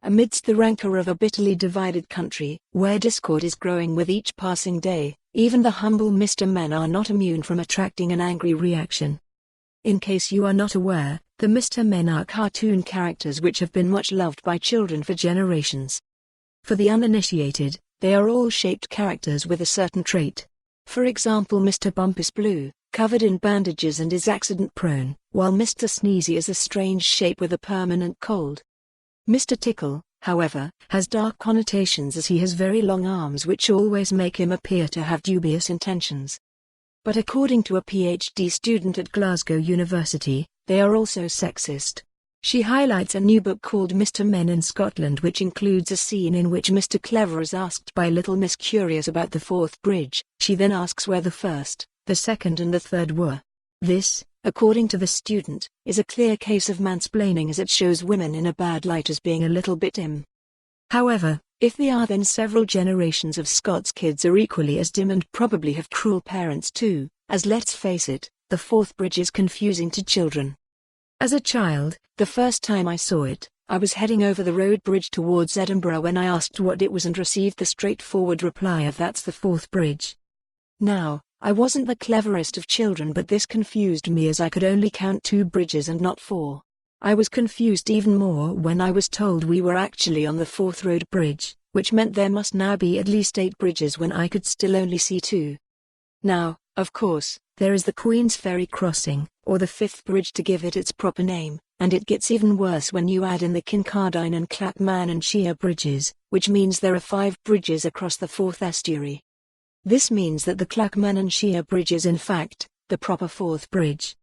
Amidst the rancor of a bitterly divided country, where discord is growing with each passing day, even the humble Mr. Men are not immune from attracting an angry reaction. In case you are not aware, the Mr. Men are cartoon characters which have been much loved by children for generations. For the uninitiated, they are all shaped characters with a certain trait. For example, Mr. Bump is blue, covered in bandages and is accident-prone, while Mr. Sneezy is a strange shape with a permanent cold. Mr. Tickle, however, has dark connotations as he has very long arms which always make him appear to have dubious intentions. But according to a PhD student at Glasgow University, they are also sexist. She highlights a new book called Mr. Men in Scotland, which includes a scene in which Mr. Clever is asked by Little Miss Curious about the Forth Bridge. She then asks where the first, the second and the third were. This, according to the student, is a clear case of mansplaining, as it shows women in a bad light as being a little bit dim. However, if they are, then several generations of Scots kids are equally as dim and probably have cruel parents too, as let's face it, the Forth Bridge is confusing to children. As a child, the first time I saw it, I was heading over the road bridge towards Edinburgh when I asked what it was and received the straightforward reply of "That's the Forth Bridge." Now, I wasn't the cleverest of children, but this confused me as I could only count 2 bridges and not 4. I was confused even more when I was told we were actually on the Forth Road Bridge, which meant there must now be at least 8 bridges when I could still only see 2. Now, of course, there is the Queen's Ferry Crossing, or the 5th Bridge to give it its proper name, and it gets even worse when you add in the Kincardine and Clackmann and Sheer bridges, which means there are 5 bridges across the Forth estuary. This means that the Clackmann and Sheer Bridge is in fact the proper Forth Bridge.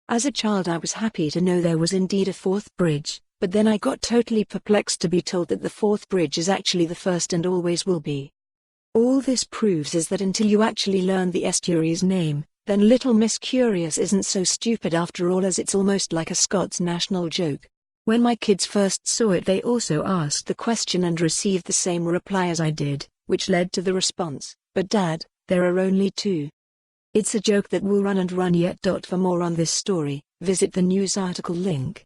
As a child I was happy to know there was indeed a Forth Bridge, but then I got totally perplexed to be told that the Forth Bridge is actually the first and always will be. All this proves is that until you actually learn the estuary's name, then Little Miss Curious isn't so stupid after all, as it's almost like a Scots national joke. When my kids first saw it, they also asked the question and received the same reply as I did, which led to the response, "But Dad, there are only 2. It's a joke that will run and run yet. For more on this story, visit the news article link.